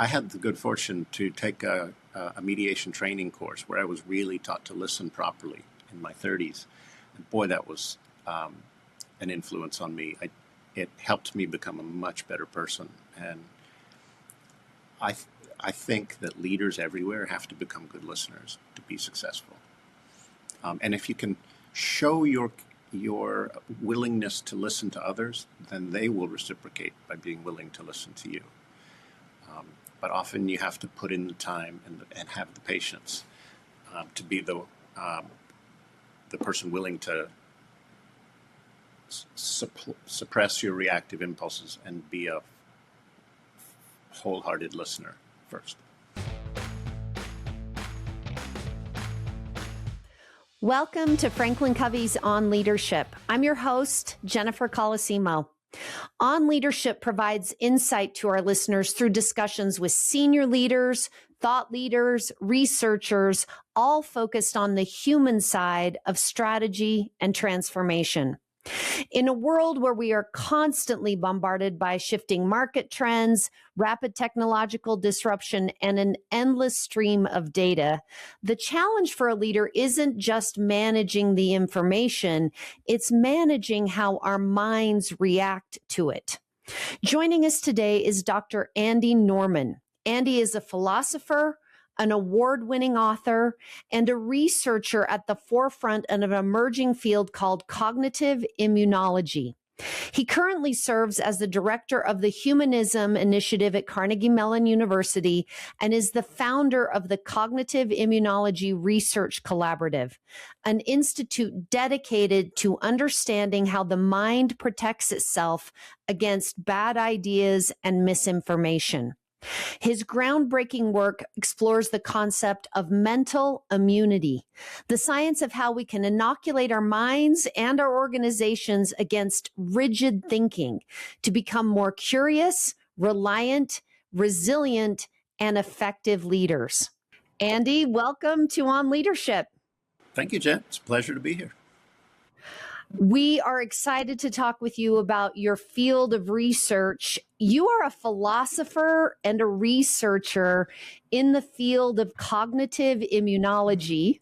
I had the good fortune to take a mediation training course where I was really taught to listen properly in my 30s. And boy, that was an influence on me. It helped me become a much better person. And I think that leaders everywhere have to become good listeners to be successful. And if you can show your willingness to listen to others, then they will reciprocate by being willing to listen to you. But often you have to put in the time and have the patience to be the person willing to suppress your reactive impulses and be a wholehearted listener first. Welcome to Franklin Covey's On Leadership. I'm your host, Jennifer Colosimo. On Leadership provides insight to our listeners through discussions with senior leaders, thought leaders, researchers, all focused on the human side of strategy and transformation. In a world where we are constantly bombarded by shifting market trends, rapid technological disruption, and an endless stream of data, the challenge for a leader isn't just managing the information, it's managing how our minds react to it. Joining us today is Dr. Andy Norman. Andy is a philosopher, an award-winning author, and a researcher at the forefront of an emerging field called cognitive immunology. He currently serves as the director of the Humanism Initiative at Carnegie Mellon University and is the founder of the Cognitive Immunology Research Collaborative, an institute dedicated to understanding how the mind protects itself against bad ideas and misinformation. His groundbreaking work explores the concept of mental immunity, the science of how we can inoculate our minds and our organizations against rigid thinking to become more curious, reliant, resilient, and effective leaders. Andy, welcome to On Leadership. Thank you, Jen. It's a pleasure to be here. We are excited to talk with you about your field of research. You are a philosopher and a researcher in the field of cognitive immunology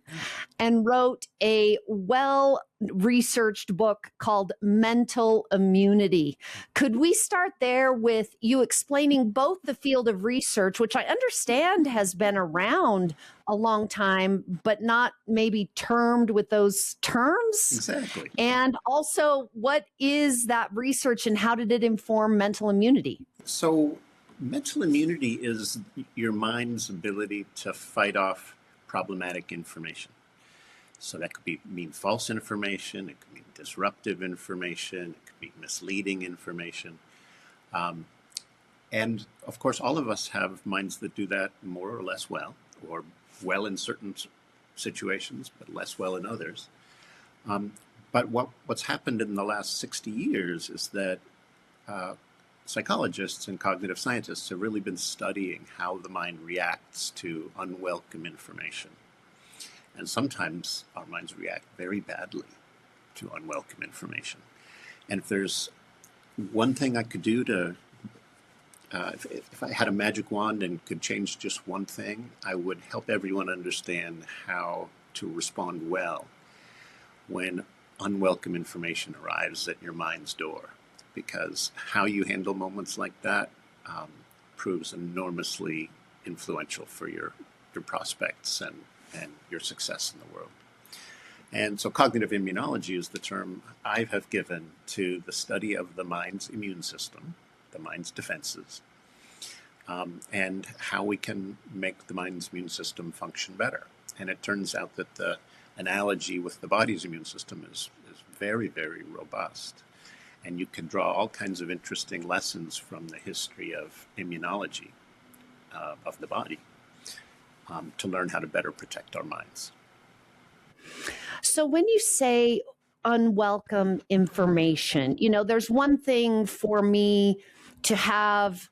and wrote a well-researched book called Mental Immunity. Could we start there with you explaining both the field of research, which I understand has been around a long time, but not maybe termed with those terms? Exactly. And also, what is that research and how did it inform mental immunity? So mental immunity is your mind's ability to fight off problematic information. So that could mean false information, it could mean disruptive information, it could be misleading information. And of course, all of us have minds that do that more or less well, or well in certain situations, but less well in others. But what's happened in the last 60 years is that psychologists and cognitive scientists have really been studying how the mind reacts to unwelcome information. And sometimes our minds react very badly to unwelcome information. And if there's one thing I could do to, if I had a magic wand and could change just one thing, I would help everyone understand how to respond well when unwelcome information arrives at your mind's door. Because how you handle moments like that proves enormously influential for your prospects and your success in the world. And so cognitive immunology is the term I have given to the study of the mind's immune system, the mind's defenses, and how we can make the mind's immune system function better. And it turns out that the analogy with the body's immune system is very, very robust. And you can draw all kinds of interesting lessons from the history of immunology of the body to learn how to better protect our minds. So when you say unwelcome information, there's one thing for me to have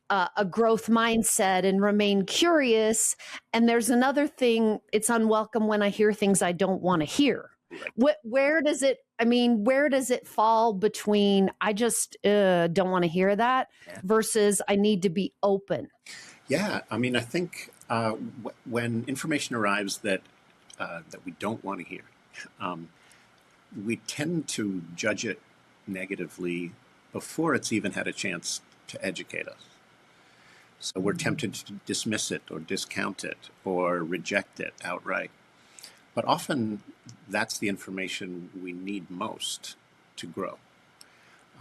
a growth mindset and remain curious. And there's another thing, it's unwelcome when I hear things I don't want to hear. Where does it fall between I just don't want to hear that versus I need to be open? Yeah, I mean, I think when information arrives that we don't want to hear, um, we tend to judge it negatively before it's even had a chance to educate us. So we're tempted to dismiss it or discount it or reject it outright. But often that's the information we need most to grow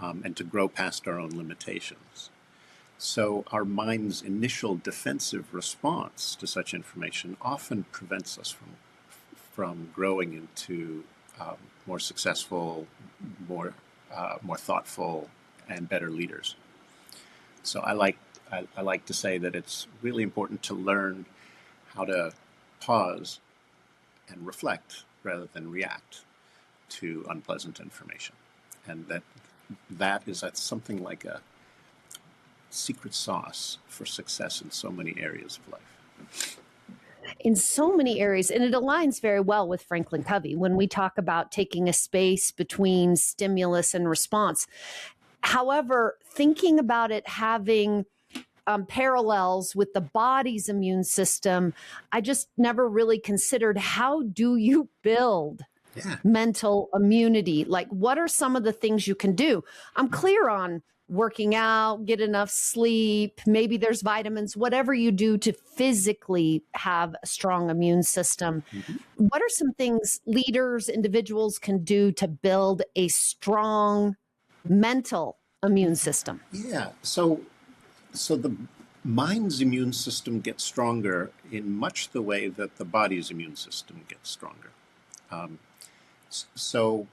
and to grow past our own limitations. So our mind's initial defensive response to such information often prevents us from growing into more successful, more thoughtful, and better leaders. So I like to say that it's really important to learn how to pause and reflect rather than react to unpleasant information, and that is something like a secret sauce for success in so many areas of life. In so many areas, and it aligns very well with Franklin Covey when we talk about taking a space between stimulus and response. However, thinking about it having parallels with the body's immune system, I just never really considered, how do you build Yeah. mental immunity? Like, what are some of the things you can do? I'm clear on working out, get enough sleep, maybe there's vitamins, whatever you do to physically have a strong immune system. Mm-hmm. What are some things leaders, individuals can do to build a strong mental immune system? Yeah. So the mind's immune system gets stronger in much the way that the body's immune system gets stronger. Um, so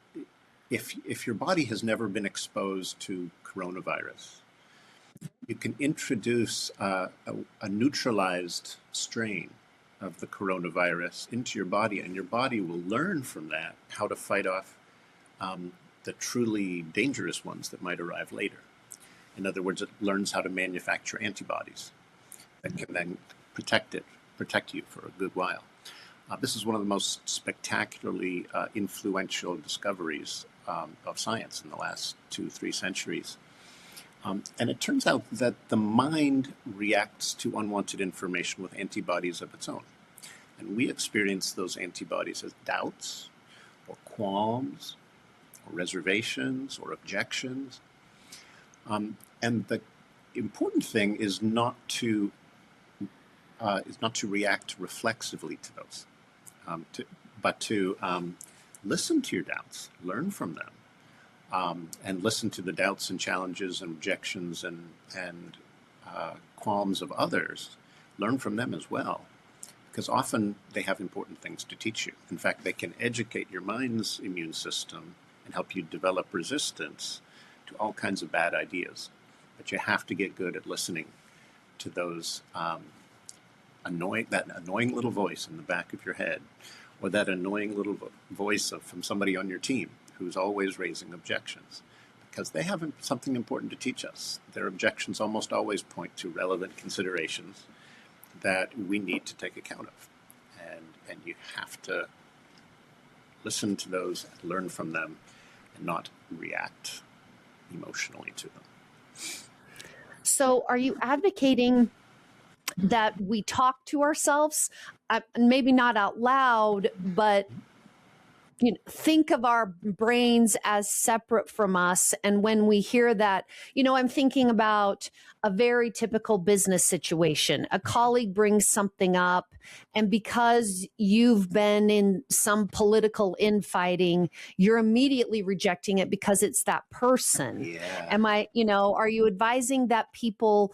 if your body has never been exposed to coronavirus, you can introduce a neutralized strain of the coronavirus into your body, and your body will learn from that how to fight off the truly dangerous ones that might arrive later. In other words, it learns how to manufacture antibodies that can then protect you for a good while. This is one of the most spectacularly influential discoveries of science in the last 2-3 centuries. And it turns out that the mind reacts to unwanted information with antibodies of its own. And we experience those antibodies as doubts or qualms or reservations or objections. And the important thing is not to react reflexively to those, but to listen to your doubts, learn from them, and listen to the doubts and challenges and objections and qualms of others. Learn from them as well, because often they have important things to teach you. In fact, they can educate your mind's immune system and help you develop resistance to all kinds of bad ideas. But you have to get good at listening to those that annoying little voice in the back of your head, or that annoying little voice from somebody on your team who's always raising objections, because they have something important to teach us. Their objections almost always point to relevant considerations that we need to take account of, and you have to listen to those, learn from them, and not react emotionally to them. So, are you advocating that we talk to ourselves, maybe not out loud, but think of our brains as separate from us? And when we hear that, I'm thinking about a very typical business situation. A colleague brings something up, and because you've been in some political infighting, you're immediately rejecting it because it's that person. Yeah. Are you advising that people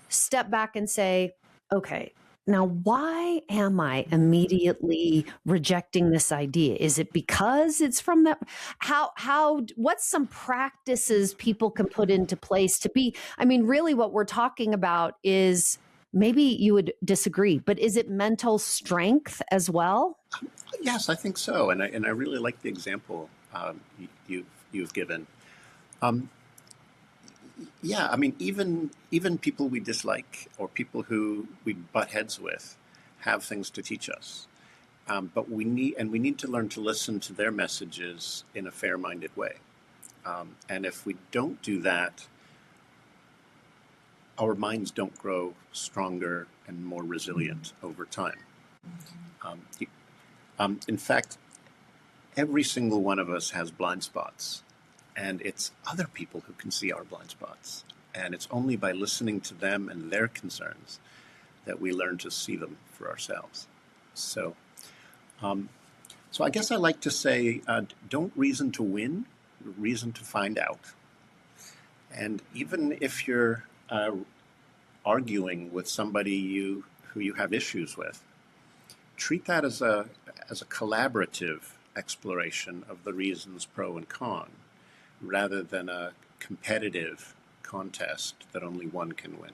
step back and say, okay, now why am I immediately rejecting this idea? Is it because it's from that? What's some practices people can put into place to be, really what we're talking about is, maybe you would disagree, but is it mental strength as well? Yes, I think so. And I really like the example you've given. Yeah, even people we dislike or people who we butt heads with have things to teach us. But we need to learn to listen to their messages in a fair-minded way. And if we don't do that, our minds don't grow stronger and more resilient over time. In fact, every single one of us has blind spots, and it's other people who can see our blind spots. And it's only by listening to them and their concerns that we learn to see them for ourselves. So, so I guess I like to say, don't reason to win, reason to find out. And even if you're arguing with somebody who you have issues with, treat that as a collaborative exploration of the reasons pro and con, rather than a competitive contest that only one can win.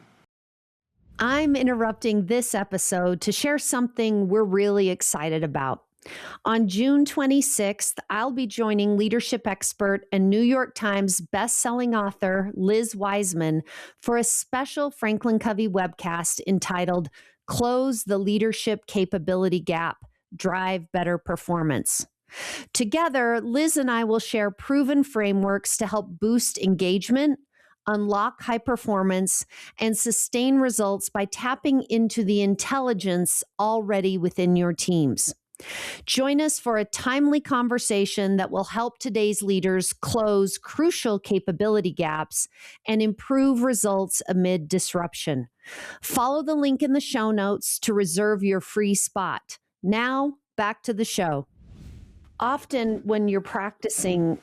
I'm interrupting this episode to share something we're really excited about. On June 26th, I'll be joining leadership expert and New York Times bestselling author Liz Wiseman for a special Franklin Covey webcast entitled Close the Leadership Capability Gap, Drive Better Performance. Together, Liz and I will share proven frameworks to help boost engagement, unlock high performance, and sustain results by tapping into the intelligence already within your teams. Join us for a timely conversation that will help today's leaders close crucial capability gaps and improve results amid disruption. Follow the link in the show notes to reserve your free spot. Now, back to the show. Often when you're practicing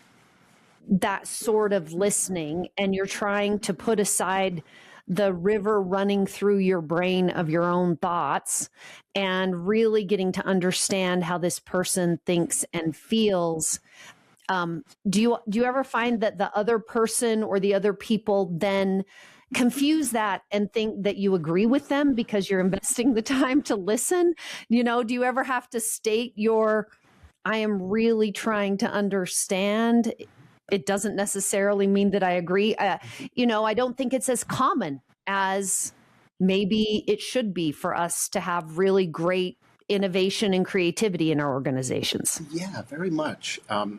that sort of listening and you're trying to put aside the river running through your brain of your own thoughts and really getting to understand how this person thinks and feels, do you ever find that the other person or the other people then confuse that and think that you agree with them because you're investing the time to listen? You know, do you ever have to state I am really trying to understand? It doesn't necessarily mean that I agree. I don't think it's as common as maybe it should be for us to have really great innovation and creativity in our organizations. Yeah, very much. I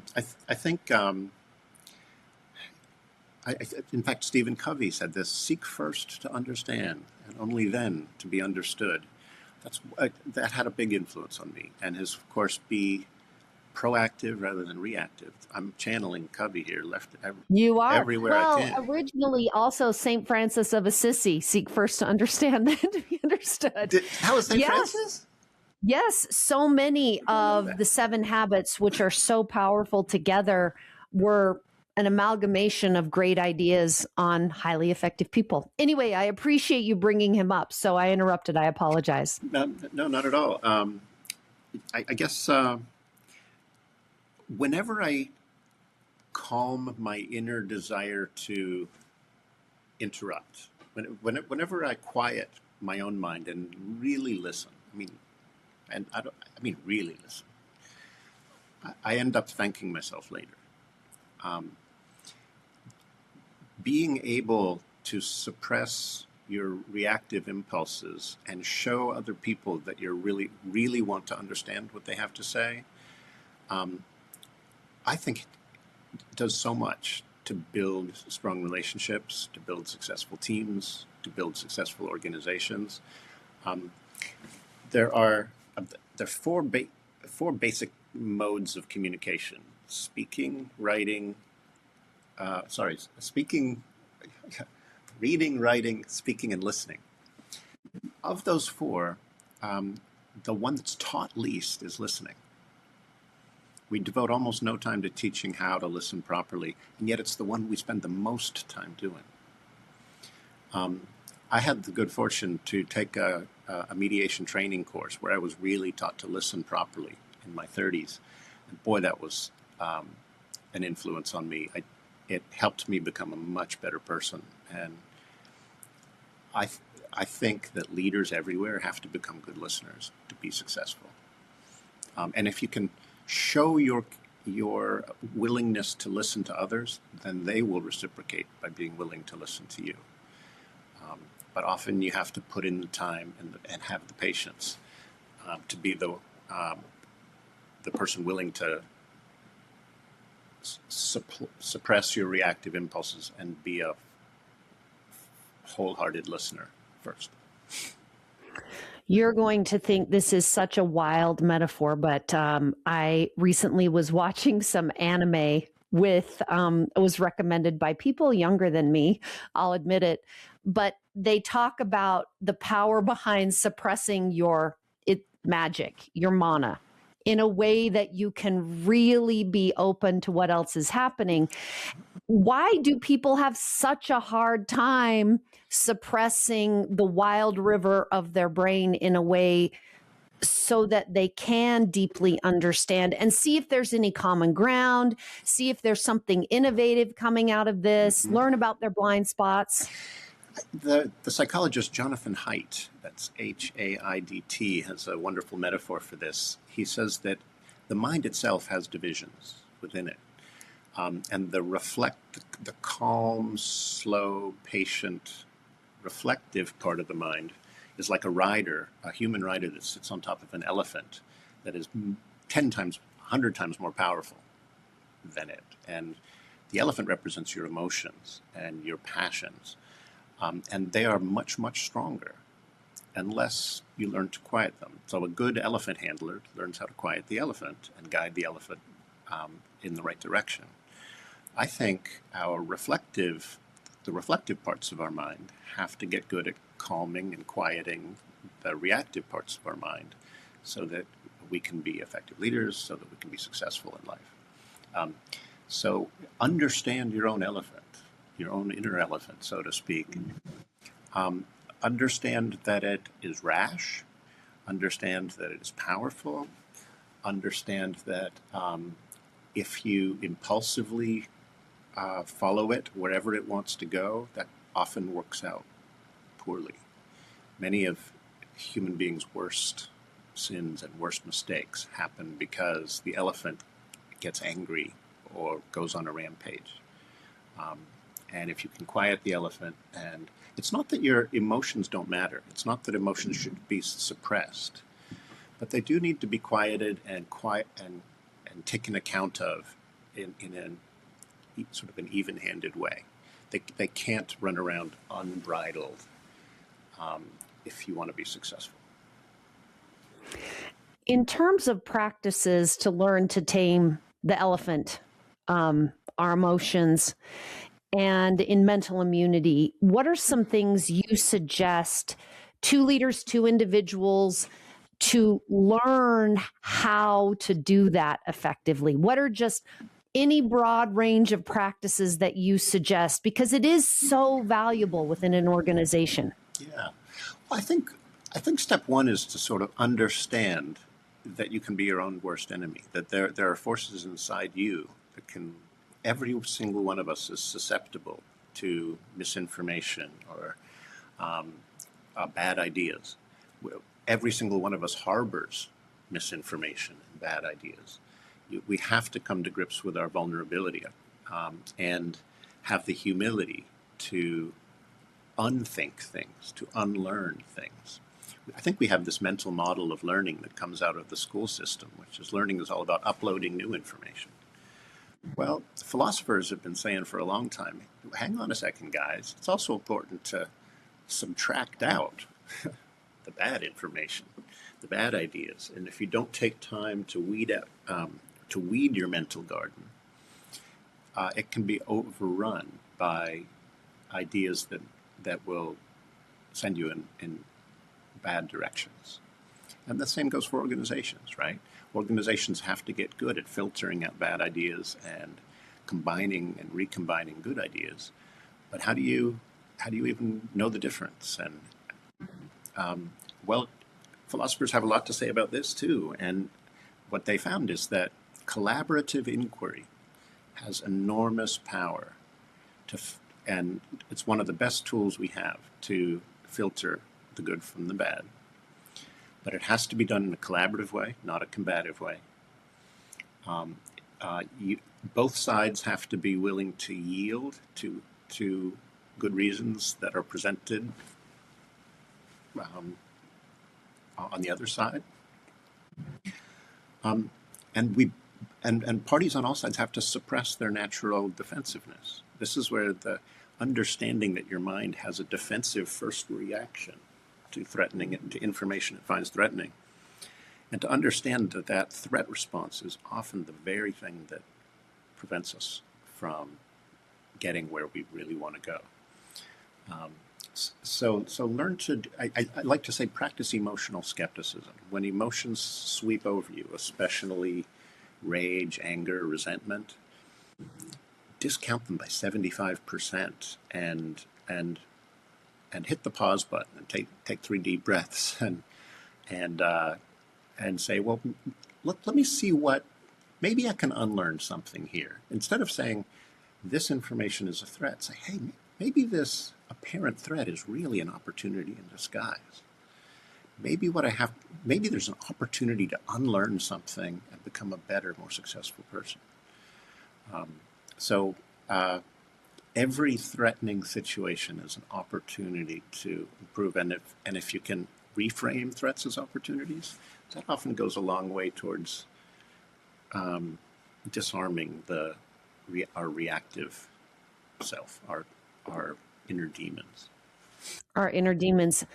think, in fact, Stephen Covey said this: seek first to understand, and only then to be understood. That had a big influence on me, and his, of course, be proactive rather than reactive. I'm channeling Covey here, you are everywhere I can. Originally, also Saint Francis of Assisi: seek first to understand, then to be understood. How was Saint Francis? Yes, so many of the 7 habits, which are so powerful together, were an amalgamation of great ideas on highly effective people. Anyway, I appreciate you bringing him up. So I interrupted. I apologize. No, not at all. I guess whenever I calm my inner desire to interrupt, whenever I quiet my own mind and really listen, really listen, I end up thanking myself later. Being able to suppress your reactive impulses and show other people that you really want to understand what they have to say, I think it does so much to build strong relationships, to build successful teams, to build successful organizations. There are 4 basic modes of communication: speaking, reading, writing, speaking, and listening. Of those 4, the one that's taught least is listening. We devote almost no time to teaching how to listen properly, and yet it's the one we spend the most time doing. I had the good fortune to take a mediation training course where I was really taught to listen properly in my 30s. And boy, that was an influence on me. It helped me become a much better person. And I think that leaders everywhere have to become good listeners to be successful. And if you can show your willingness to listen to others, then they will reciprocate by being willing to listen to you. But often you have to put in the time and have the patience to be the person willing to suppress your reactive impulses and be a wholehearted listener first. You're going to think this is such a wild metaphor, but I recently was watching some anime with, it was recommended by people younger than me, I'll admit it, but they talk about the power behind suppressing your magic, your mana, in a way that you can really be open to what else is happening. Why do people have such a hard time suppressing the wild river of their brain in a way so that they can deeply understand and see if there's any common ground, see if there's something innovative coming out of this, learn about their blind spots? The psychologist Jonathan Haidt, that's H-A-I-D-T, has a wonderful metaphor for this. He says that the mind itself has divisions within it. And the calm, slow, patient, reflective part of the mind is like a human rider that sits on top of an elephant that is 10 times, 100 times more powerful than it. And the elephant represents your emotions and your passions. And they are much, much stronger unless you learn to quiet them. So a good elephant handler learns how to quiet the elephant and guide the elephant in the right direction. I think the reflective parts of our mind have to get good at calming and quieting the reactive parts of our mind so that we can be effective leaders, so that we can be successful in life. So understand your own elephant, your own inner elephant, so to speak. Understand that it is rash, understand that it is powerful, understand that if you impulsively follow it wherever it wants to go, that often works out poorly. Many of human beings' worst sins and worst mistakes happen because the elephant gets angry or goes on a rampage. And if you can quiet the elephant, and it's not that your emotions don't matter, it's not that emotions should be suppressed, but they do need to be quieted and taken account of in sort of an even-handed way. They can't run around unbridled if you want to be successful. In terms of practices to learn to tame the elephant, our emotions, and in mental immunity, what are some things you suggest to leaders, to individuals, to learn how to do that effectively? What are just any broad range of practices that you suggest? Because it is so valuable within an organization. Yeah. Well, I think step one is to sort of understand that you can be your own worst enemy, that there are forces inside you that can, every single one of us is susceptible to misinformation or bad ideas. Every single one of us harbors misinformation and bad ideas. We have to come to grips with our vulnerability and have the humility to unthink things, to unlearn things. I think we have this mental model of learning that comes out of the school system, which is learning is all about uploading new information. Well, philosophers have been saying for a long time, hang on a second, guys. It's also important to subtract out the bad information, the bad ideas. And if you don't take time to weed your mental garden, it can be overrun by ideas that will send you in bad directions. And the same goes for organizations, right? Organizations have to get good at filtering out bad ideas and combining and recombining good ideas. But how do you even know the difference? And well, philosophers have a lot to say about this too. And what they found is that collaborative inquiry has enormous power and it's one of the best tools we have to filter the good from the bad. But it has to be done in a collaborative way, not a combative way. Both sides have to be willing to yield to good reasons that are presented on the other side. And parties on all sides have to suppress their natural defensiveness. This is where the understanding that your mind has a defensive first reaction to threatening it, to information it finds threatening. And to understand that that threat response is often the very thing that prevents us from getting where we really want to go. So learn to, I like to say, practice emotional skepticism. When emotions sweep over you, especially rage, anger, resentment, discount them by 75% and hit the pause button and take 3 deep breaths and say, well, let me see what, maybe I can unlearn something here. Instead of saying this information is a threat, say, hey, maybe this apparent threat is really an opportunity in disguise. Maybe there's an opportunity to unlearn something and become a better, more successful person. So every threatening situation is an opportunity to improve. And if you can reframe threats as opportunities, that often goes a long way towards disarming our reactive self, our inner demons. Our inner demons.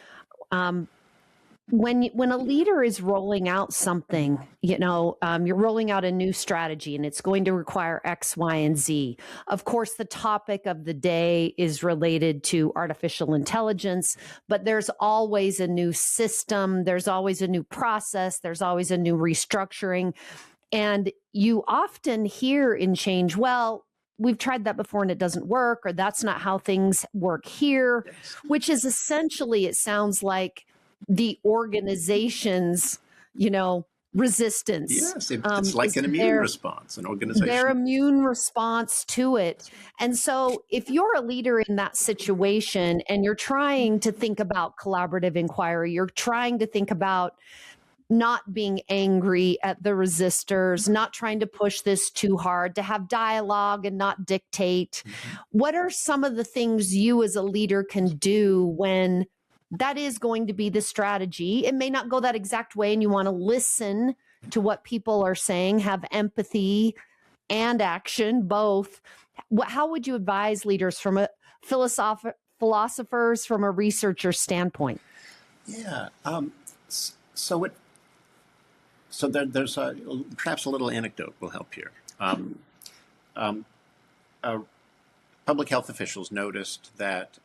When a leader is rolling out something, you're rolling out a new strategy and it's going to require X, Y, and Z. Of course, the topic of the day is related to artificial intelligence, but there's always a new system. There's always a new process. There's always a new restructuring. And you often hear in change, well, we've tried that before and it doesn't work, or that's not how things work here, which is essentially, it sounds like, the organization's, resistance. Yes, it's like an immune response, an organization. Their immune response to it. And so if you're a leader in that situation and you're trying to think about collaborative inquiry, you're trying to think about not being angry at the resistors, not trying to push this too hard, to have dialogue and not dictate. What are some of the things you as a leader can do when that is going to be the strategy? It may not go that exact way, and you want to listen to what people are saying, have empathy and action, both. How would you advise leaders from a philosophers from a researcher standpoint? Yeah. There's perhaps a little anecdote will help here. Public health officials noticed that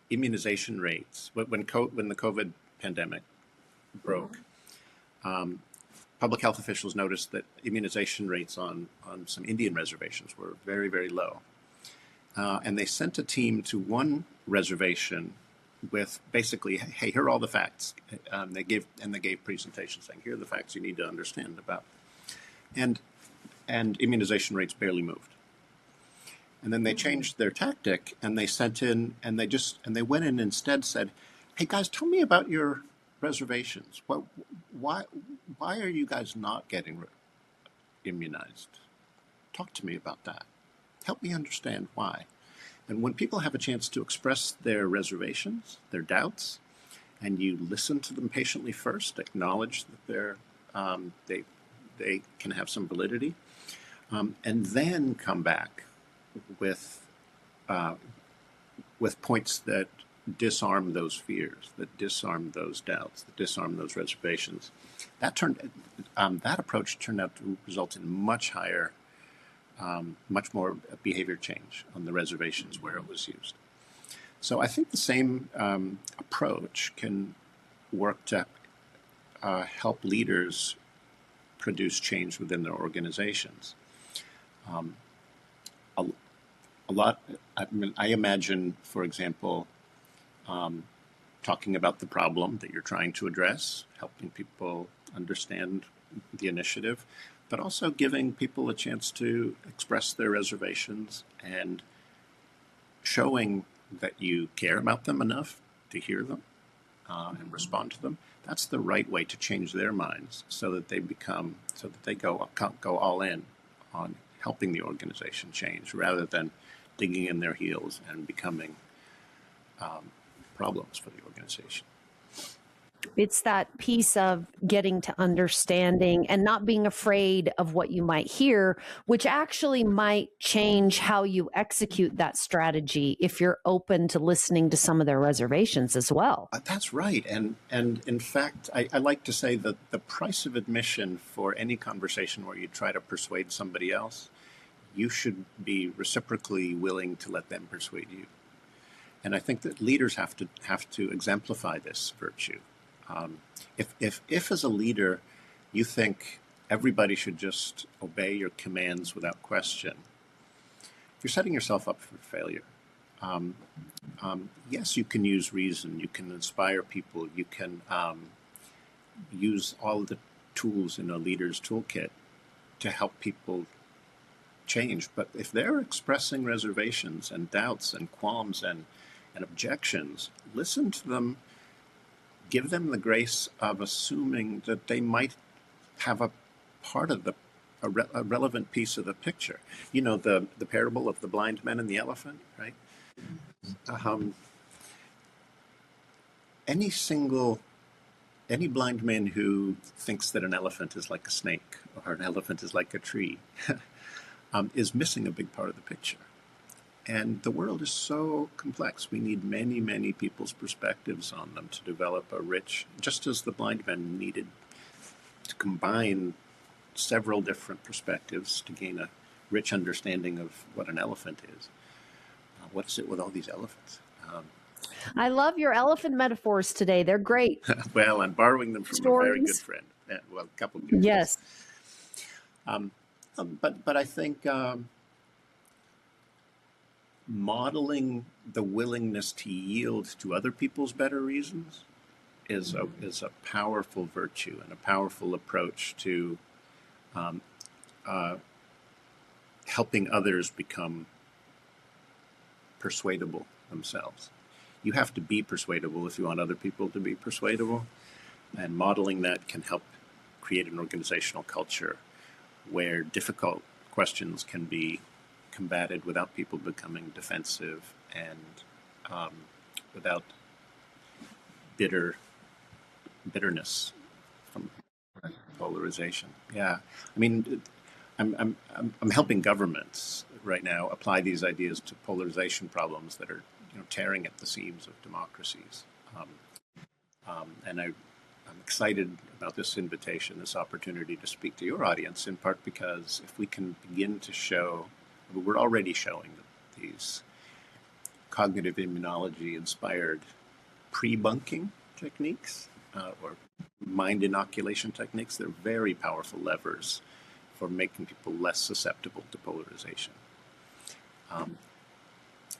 immunization rates, when the COVID pandemic broke, public health officials noticed that immunization rates on some Indian reservations were very, very low. And they sent a team to one reservation with basically, hey, here are all the facts. They gave presentations saying, here are the facts you need to understand about. And immunization rates barely moved. And then they changed their tactic, and they sent in, and they went in and instead said, hey guys, tell me about your reservations. Why are you guys not getting immunized? Talk to me about that. Help me understand why. And when people have a chance to express their reservations, their doubts, and you listen to them patiently first, acknowledge that they can have some validity, and then come back with points that disarm those fears, that disarm those doubts, that disarm those reservations. That approach turned out to result in much more behavior change on the reservations where it was used. So I think the same approach can work to help leaders produce change within their organizations. I imagine, for example, talking about the problem that you're trying to address, helping people understand the initiative, but also giving people a chance to express their reservations and showing that you care about them enough to hear them and respond to them. That's the right way to change their minds so that they go all in on helping the organization change rather than digging in their heels and becoming problems for the organization. It's that piece of getting to understanding and not being afraid of what you might hear, which actually might change how you execute that strategy if you're open to listening to some of their reservations as well. That's right. And in fact, I like to say that the price of admission for any conversation where you try to persuade somebody else, you should be reciprocally willing to let them persuade you. And I think that leaders have to exemplify this virtue. If as a leader you think everybody should just obey your commands without question, you're setting yourself up for failure. Yes, you can use reason, you can inspire people, you can use all the tools in a leader's toolkit to help people change. But if they're expressing reservations and doubts and qualms and objections, listen to them, give them the grace of assuming that they might have a part of a relevant piece of the picture. You know, the parable of the blind man and the elephant, right? Any blind man who thinks that an elephant is like a snake or an elephant is like a tree is missing a big part of the picture. And the world is so complex. We need many, many people's perspectives on them to develop a rich, just as the blind man needed to combine several different perspectives to gain a rich understanding of what an elephant is. What is it with all these elephants? I love your elephant metaphors today. They're great. Well, I'm borrowing them from a very good friend. Well, a couple of good Yes. friends. But I think modeling the willingness to yield to other people's better reasons is a powerful virtue and a powerful approach to helping others become persuadable themselves. You have to be persuadable if you want other people to be persuadable, and modeling that can help create an organizational culture where difficult questions can be combated without people becoming defensive and without bitterness from polarization. Yeah, I mean, I'm helping governments right now apply these ideas to polarization problems that are tearing at the seams of democracies. And I'm excited about this invitation, this opportunity to speak to your audience, in part because if we can begin to show, we're already showing these cognitive immunology inspired pre-bunking techniques or mind inoculation techniques. They're very powerful levers for making people less susceptible to polarization.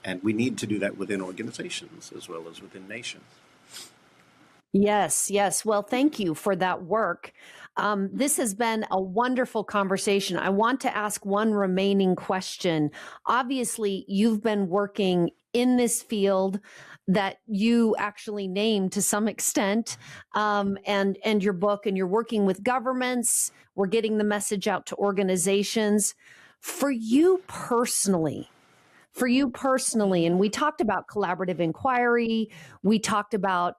And we need to do that within organizations as well as within nations. Yes, yes. Well, thank you for that work. This has been a wonderful conversation. I want to ask one remaining question. Obviously, you've been working in this field that you actually named to some extent, and your book, and you're working with governments. We're getting the message out to organizations. For you personally, and we talked about collaborative inquiry, we talked about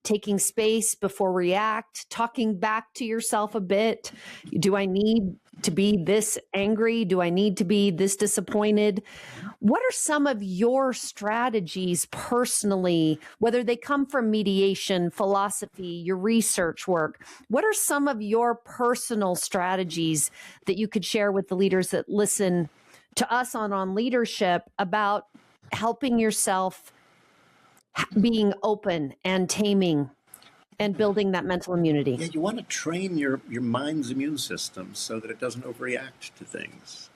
taking space before react, talking back to yourself a bit. Do I need to be this angry? Do I need to be this disappointed? What are some of your strategies personally, whether they come from mediation, philosophy, your research work? What are some of your personal strategies that you could share with the leaders that listen to us on leadership about helping yourself being open and taming and building that mental immunity? Yeah, you want to train your mind's immune system so that it doesn't overreact to things.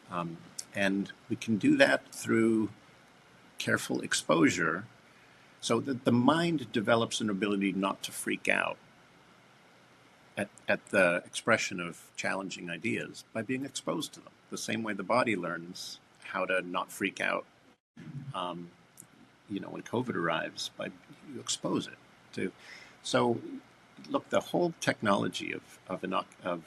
And we can do that through careful exposure so that the mind develops an ability not to freak out at the expression of challenging ideas by being exposed to them. The same way the body learns how to not freak out, when COVID arrives, by you expose it to. So, look, the whole technology of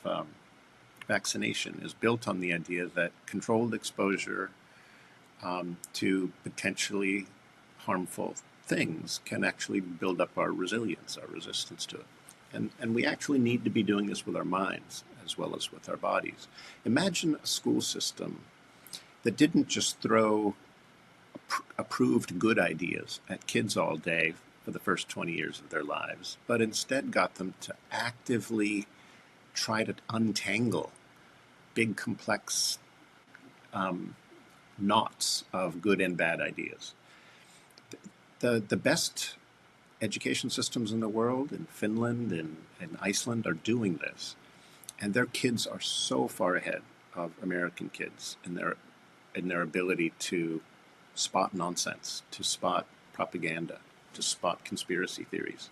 vaccination is built on the idea that controlled exposure to potentially harmful things can actually build up our resilience, our resistance to it. And we actually need to be doing this with our minds as well as with our bodies. Imagine a school system that didn't just throw approved good ideas at kids all day for the first 20 years of their lives, but instead got them to actively try to untangle big, complex knots of good and bad ideas. The best education systems in the world, in Finland and Iceland, are doing this. And their kids are so far ahead of American kids in their ability to spot nonsense, to spot propaganda, to spot conspiracy theories.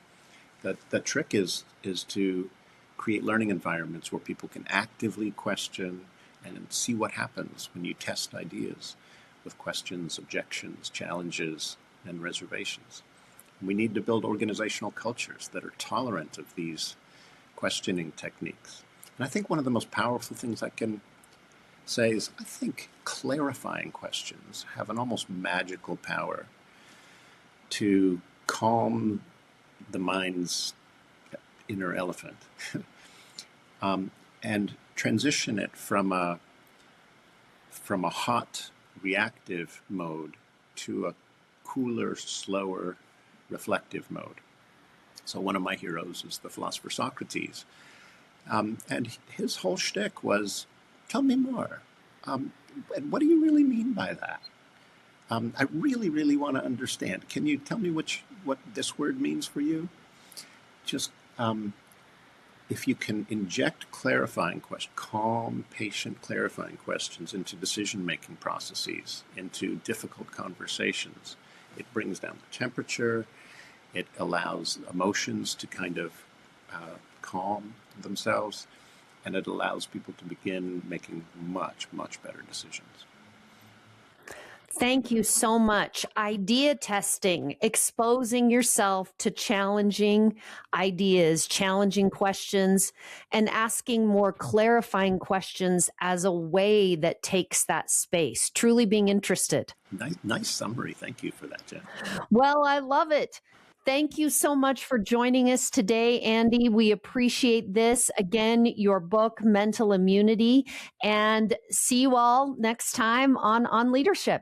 The trick is to create learning environments where people can actively question and see what happens when you test ideas with questions, objections, challenges, and reservations. We need to build organizational cultures that are tolerant of these questioning techniques. And I think one of the most powerful things I can say is I think clarifying questions have an almost magical power to calm the mind's inner elephant and transition it from a hot reactive mode to a cooler, slower, reflective mode. So one of my heroes is the philosopher Socrates. And his whole shtick was, tell me more. And what do you really mean by that? I really, really want to understand. Can you tell me what this word means for you? Just if you can inject clarifying questions, calm, patient, clarifying questions into decision-making processes, into difficult conversations, it brings down the temperature. It allows emotions to kind of calm themselves, and it allows people to begin making much, much better decisions. Thank you so much. Idea testing, exposing yourself to challenging ideas, challenging questions, and asking more clarifying questions as a way that takes that space, truly being interested. Nice summary. Thank you for that, Jen. Well, I love it. Thank you so much for joining us today, Andy. We appreciate this. Again, your book, Mental Immunity, and see you all next time on Leadership.